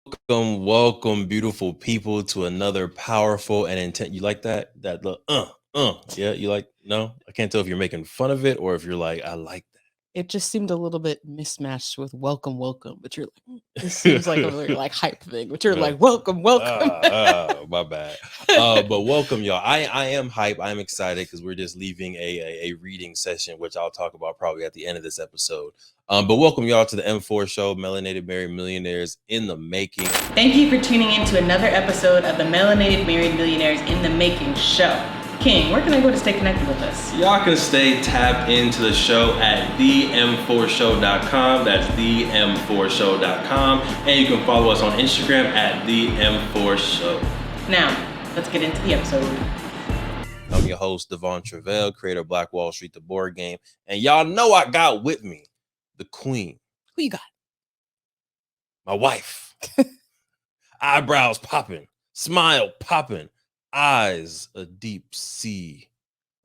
Welcome, beautiful people, to another powerful and intent. You like that? Yeah. You like? No, I can't tell if you're making fun of it or if you're like, I like It just seemed a little bit mismatched with welcome, welcome. But you're like, this seems like a very that. like hype thing. But you're Yeah. like, welcome, welcome. My bad. But welcome, y'all. I am hype. I'm excited because we're just leaving a reading session, which I'll talk about probably at the end of this episode. But welcome, y'all, to the M4 show, Melanated Married Millionaires in the Making. Thank you for tuning in to another episode of the Melanated Married Millionaires in the Making show. King, where can I go to stay connected with us? Y'all can stay tapped into the show at them4show.com. That's them4show.com. And you can follow us on Instagram at them4show. Now, let's get into the episode. I'm your host, De'Von Travell, creator of Black Wall Street, the board game. And y'all know I got with me the queen. Who you got? My wife. Eyebrows popping, smile popping, eyes a deep sea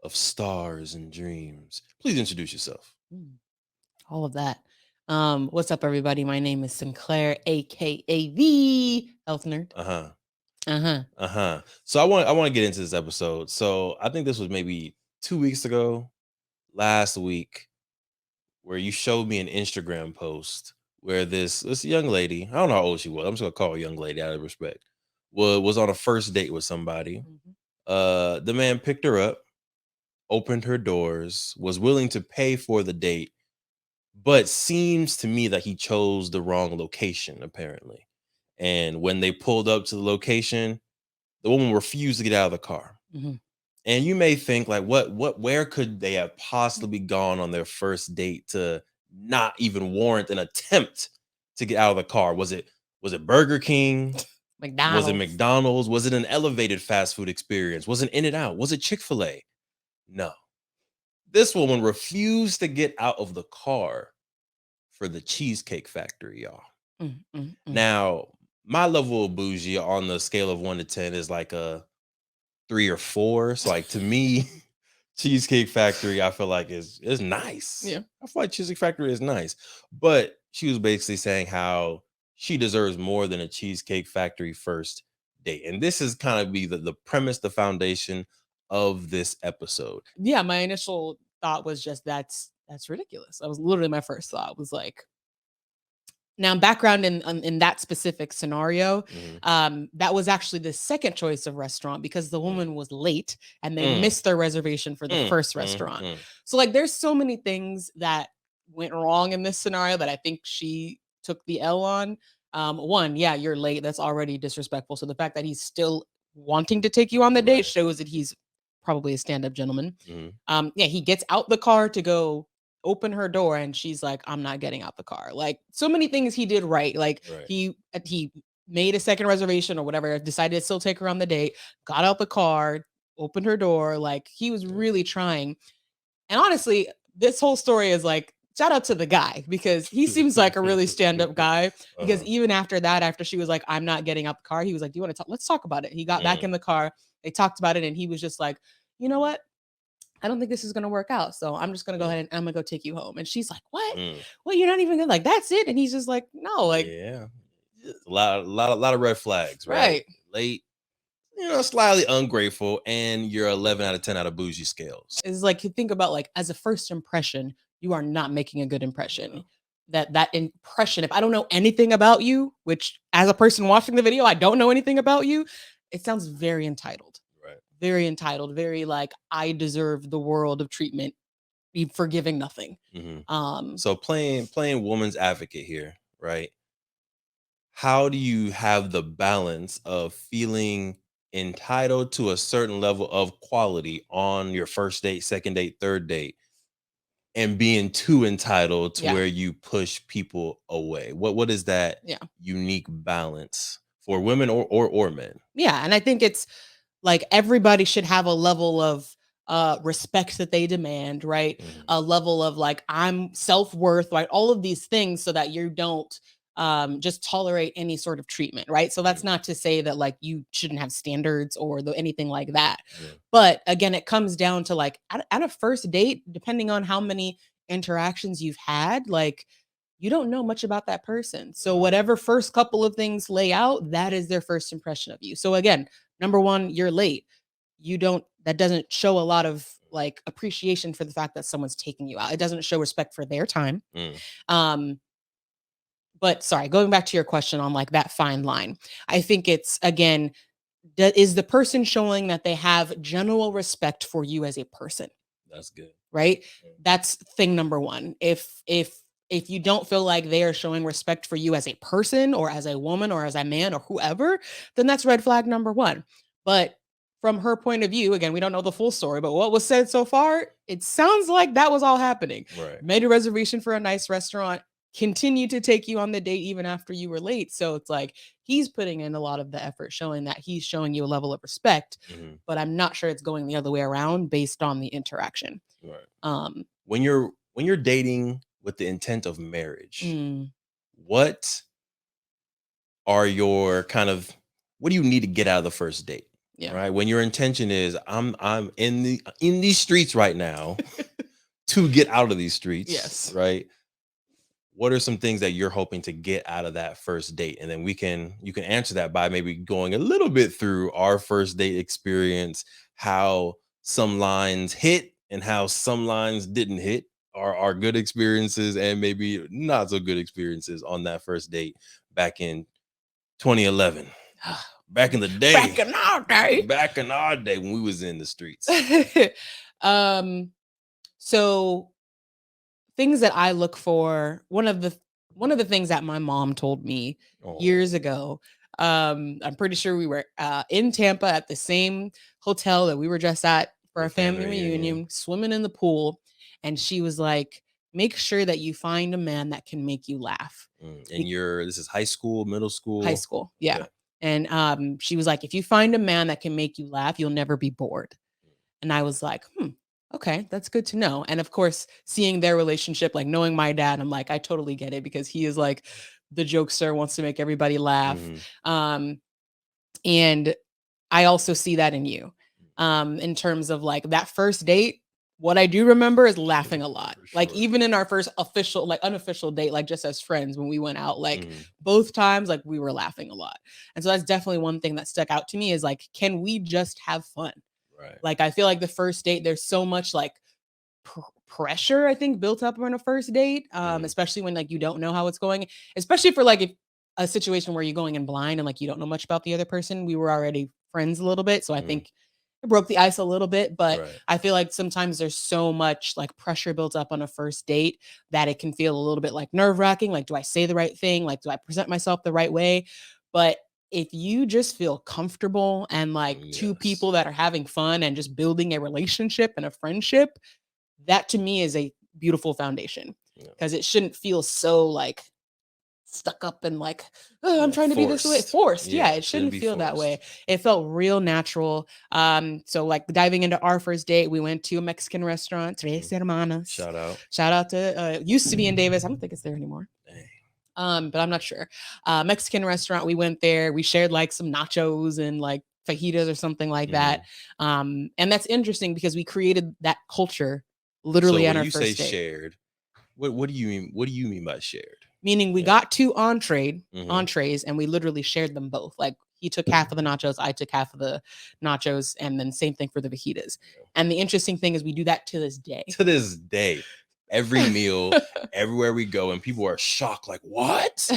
of stars and dreams. Please introduce yourself. All of that. What's up, everybody? My name is Sinclair, aka the Health Nerd. So I want to get into this episode. So I think this was maybe 2 weeks ago, last week, where you showed me an Instagram post where this young lady, I don't know how old she was, I'm just gonna call her a young lady out of respect, was on a first date with somebody. The man picked her up, opened her doors, was willing to pay for the date, but seems to me that he chose the wrong location, apparently. And when they pulled up to the location, the woman refused to get out of the car. And you may think, like, where could they have possibly gone on their first date to not even warrant an attempt to get out of the car? Was it Burger King? McDonald's. Was it McDonald's? Was it an elevated fast food experience? Was it In-N-Out? Was it Chick-fil-A? No. This woman refused to get out of the car for the Cheesecake Factory, y'all. Now, my level of bougie on the scale of 1 to 10 is like a 3 or 4. So, like, to me, Cheesecake Factory, I feel like is nice. Yeah. I feel like Cheesecake Factory is nice. But she was basically saying how she deserves more than a Cheesecake Factory first date. And this is kind of be the premise, the foundation of this episode. Yeah, my initial thought was just that's ridiculous. That was literally my first thought. Was like, now background in that specific scenario, that was actually the second choice of restaurant because the woman was late and they missed their reservation for the first restaurant. So like, there's so many things that went wrong in this scenario that I think she took the L on. One, yeah, you're late. That's already disrespectful. So the fact that he's still wanting to take you on the date shows that he's probably a stand-up gentleman. Yeah, he gets out the car to go open her door and she's like, I'm not getting out the car. Like, so many things he did right. Like, he made a second reservation or whatever, decided to still take her on the date, got out the car, opened her door. Like, he was really trying. And honestly, this whole story is like, shout out to the guy because he seems like a really stand-up guy. Because even after that, after she was like, I'm not getting out the car, he was like, do you want to talk? Let's talk about it. He got back in the car. They talked about it and he was just like, you know what? I don't think this is going to work out. So I'm just going to go ahead and I'm going to go take you home. And she's like, what? Well, you're not even gonna, like, that's it. And he's just like, no, like, yeah, a lot of red flags, right? Late, slightly ungrateful, and you're 11 out of 10 out of bougie scales. It's like, you think about, like, as a first impression, you are not making a good impression. That impression, if I don't know anything about you, which as a person watching the video, I don't know anything about you, it sounds very entitled. Very entitled, very like, I deserve the world of treatment for giving nothing. So playing woman's advocate here, right? How do you have the balance of feeling entitled to a certain level of quality on your first date, second date, third date, and being too entitled to where you push people away? What is that unique balance for women or men? Yeah, and I think it's like, everybody should have a level of respect that they demand, right? A level of like, I'm self-worth, right? All of these things so that you don't just tolerate any sort of treatment, right? So that's not to say that like you shouldn't have standards or anything like that. But again, it comes down to like, at a first date, depending on how many interactions you've had, like, you don't know much about that person. So whatever first couple of things lay out, that is their first impression of you. So again, number one, you're late. That doesn't show a lot of like appreciation for the fact that someone's taking you out. It doesn't show respect for their time. But sorry, going back to your question on like that fine line, I think it's again, is the person showing that they have general respect for you as a person? That's good. Right? That's thing number one. If you don't feel like they are showing respect for you as a person or as a woman or as a man or whoever, then that's red flag number one. But from her point of view, again, we don't know the full story, but what was said so far, it sounds like that was all happening. Right. Made a reservation for a nice restaurant, continued to take you on the date even after you were late. So it's like he's putting in a lot of the effort showing that he's showing you a level of respect, but I'm not sure it's going the other way around based on the interaction. Right. When you're dating with the intent of marriage, what are your what do you need to get out of the first date? Yeah. Right. When your intention is I'm in these streets right now to get out of these streets. Yes. Right. What are some things that you're hoping to get out of that first date? And then you can answer that by maybe going a little bit through our first date experience, how some lines hit and how some lines didn't hit, our good experiences and maybe not so good experiences on that first date back in 2011. Back in the day. Back in our day when we was in the streets. So things that I look for, one of the things that my mom told me years ago, I'm pretty sure we were in Tampa at the same hotel that we were just at for our family reunion, swimming in the pool. And she was like, make sure that you find a man that can make you laugh. And this is high school, middle school? High school, yeah. Okay. And she was like, if you find a man that can make you laugh, you'll never be bored. And I was like, okay, that's good to know. And of course, seeing their relationship, like knowing my dad, I'm like, I totally get it because he is like the jokester, wants to make everybody laugh. And I also see that in you in terms of like that first date. What I do remember is laughing a lot. Sure. Like even in our first official, like unofficial date, like just as friends when we went out, like both times, like we were laughing a lot. And so that's definitely one thing that stuck out to me is like, can we just have fun? Right. Like, I feel like the first date, there's so much like pressure, I think, built up on a first date, especially when like you don't know how it's going, especially for like a situation where you're going in blind and like you don't know much about the other person. We were already friends a little bit. So I think it broke the ice a little bit, but I feel like sometimes there's so much like pressure built up on a first date that it can feel a little bit like nerve wracking. Like, do I say the right thing? Like, do I present myself the right way? But if you just feel comfortable and like two people that are having fun and just building a relationship and a friendship, that to me is a beautiful foundation because it shouldn't feel so like stuck up and like, oh, I'm trying to be this way. Forced. Yeah, it shouldn't feel that way. It felt real natural. So like diving into our first date, we went to a Mexican restaurant, Tres Hermanas. Shout out to used to be in Davis. I don't think it's there anymore. But I'm not sure. Mexican restaurant. We went there. We shared like some nachos and like fajitas or something like that. And that's interesting because we created that culture literally on our first date. So when you say shared, what do you mean? What do you mean by shared? Meaning we got two entrees and we literally shared them both. Like he took half of the nachos, I took half of the nachos, and then same thing for the fajitas. And the interesting thing is we do that to this day. To this day. Every meal, everywhere we go, and people are shocked, like, what?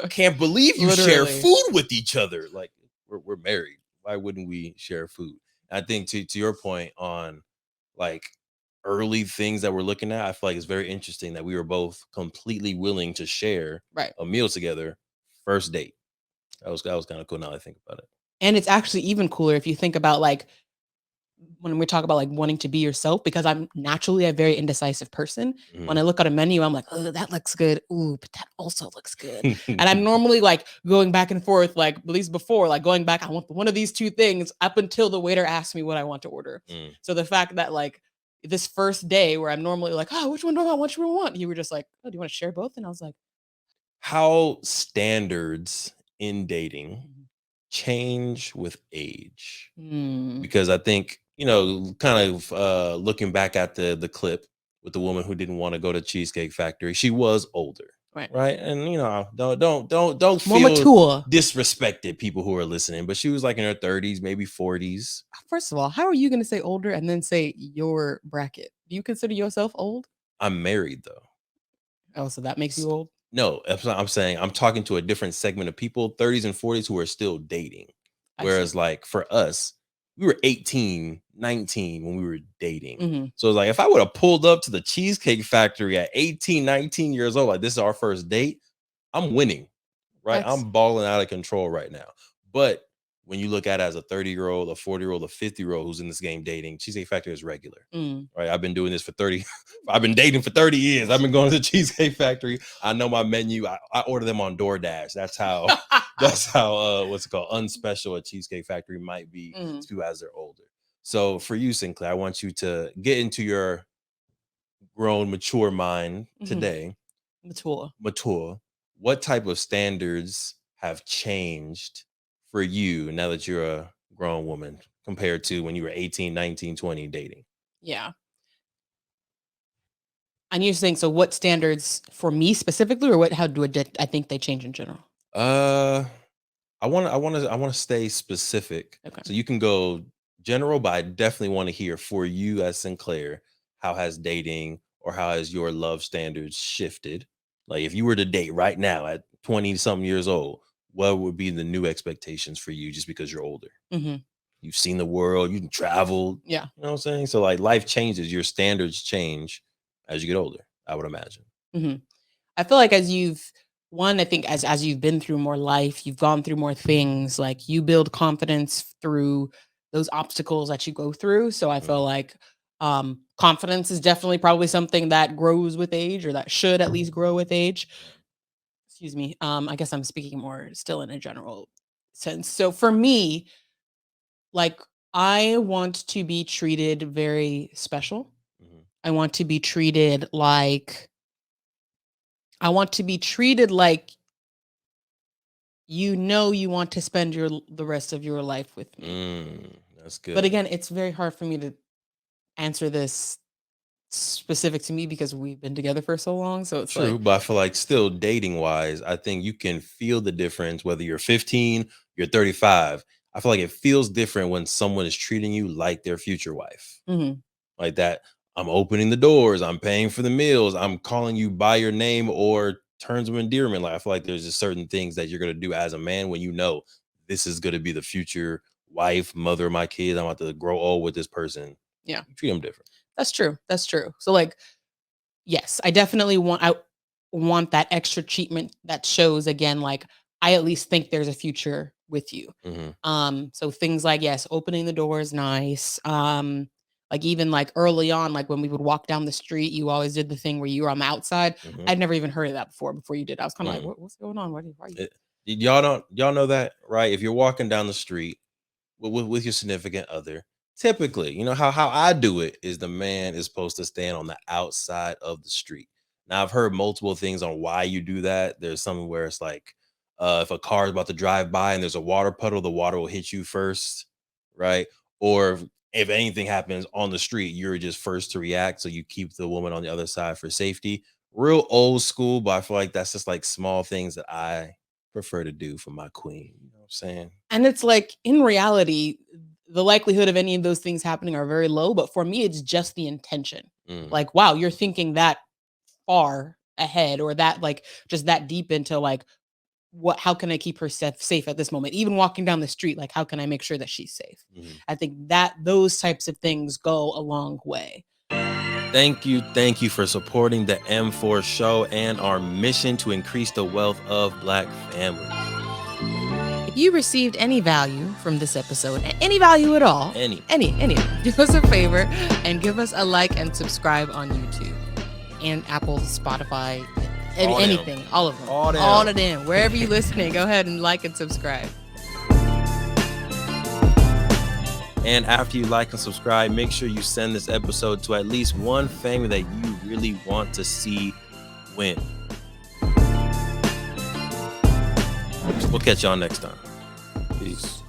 Can't believe you share food with each other. Like, we're married. Why wouldn't we share food? And I think to your point on like early things that we're looking at, I feel like it's very interesting that we were both completely willing to share a meal together. First date. That was kind of cool now that I think about it. And it's actually even cooler if you think about like when we talk about like wanting to be yourself, because I'm naturally a very indecisive person. When I look at a menu, I'm like, oh, that looks good. Ooh, but that also looks good. And I'm normally like going back and forth, like at least before, like going back, I want one of these two things up until the waiter asks me what I want to order. So the fact that like this first day where I'm normally like, oh, which one do I want? Which one do I want? You were just like, oh, do you want to share both? And I was like, how standards in dating change with age? Because I think, kind of looking back at the clip with the woman who didn't want to go to Cheesecake Factory, she was older. Right. And don't More feel mature. disrespected, people who are listening. But she was like in her 30s, maybe 40s. First of all, how are you going to say older and then say your bracket? Do you consider yourself old? I'm married though. Oh, so that makes you old? No, I'm saying I'm talking to a different segment of people, 30s and 40s, who are still dating. Whereas, like, for us, we were 18, 19 when we were dating. Mm-hmm. So it's like, if I would have pulled up to the Cheesecake Factory at 18, 19 years old, like, this is our first date, I'm winning, right? I'm balling out of control right now. But when you look at it as a 30-year-old, a 40-year-old, a 50-year-old who's in this game dating, Cheesecake Factory is regular, right? I've been doing this for 30. I've been dating for 30 years. I've been going to the Cheesecake Factory. I know my menu. I order them on DoorDash. That's how what's it called? Unspecial a Cheesecake Factory might be to people as they're older. So for you, Sinclair, I want you to get into your grown, mature mind today. Mature. What type of standards have changed for you now that you're a grown woman compared to when you were 18, 19, 20 dating? Yeah. And you're saying, so what standards for me specifically, or how do I think they change in general? I want to stay specific. Okay. So you can go general, but I definitely want to hear for you as Sinclair, how has dating or how has your love standards shifted? Like, if you were to date right now at 20 something years old, what would be the new expectations for you just because you're older? Mm-hmm. You've seen the world, you've traveled. Yeah. You know what I'm saying? So, like, life changes, your standards change as you get older, I would imagine. Mm-hmm. I feel like I think as you've been through more life, you've gone through more things, like you build confidence through those obstacles that you go through. So I feel like confidence is definitely probably something that grows with age, or that should at least grow with age. Excuse me. I guess I'm speaking more still in a general sense. So for me, like, I want to be treated very special. I want to be treated like you want to spend the rest of your life with me. That's good. But again, it's very hard for me to answer this specific to me because we've been together for so long. So it's true, like, but I feel like still dating wise, I think you can feel the difference whether you're 15, you're 35. I feel like it feels different when someone is treating you like their future wife. Like that. I'm opening the doors, I'm paying for the meals, I'm calling you by your name or terms of endearment. Like, I feel like there's just certain things that you're gonna do as a man when you know this is gonna be the future wife, mother of my kids. I'm about to grow old with this person. Yeah, you treat them different. That's true. So, like, yes, I definitely want that extra treatment that shows, again, like, I at least think there's a future with you. So things like, yes, opening the door is nice. Like, even like early on, like when we would walk down the street, you always did the thing where you were on the outside. I'd never even heard of that before you did. I was kind of like, what's going on? Why are you? Y'all know that, right? If you're walking down the street with your significant other, typically, you know how I do it is the man is supposed to stand on the outside of the street. Now, I've heard multiple things on why you do that. There's something where it's like, if a car is about to drive by and there's a water puddle, the water will hit you first, right? Or if anything happens on the street, you're just first to react, so you keep the woman on the other side for safety. Real old school, but I feel like that's just like small things that I prefer to do for my queen. You know what I'm saying? And it's like, in reality, the likelihood of any of those things happening are very low. But for me, it's just the intention. Like, wow, you're thinking that far ahead, or that, like, just that deep into, like, how can I keep her safe at this moment? Even walking down the street, like, how can I make sure that she's safe? I think that those types of things go a long way. Thank you for supporting the M4 show and our mission to increase the wealth of Black families. If you received any value from this episode, any value at all, any, do us a favor and give us a like and subscribe on YouTube and Apple, Spotify, anything, all of them, all of them, wherever you're listening. Go ahead and like and subscribe. And after you like and subscribe, make sure you send this episode to at least one family that you really want to see win. We'll catch y'all next time. Peace.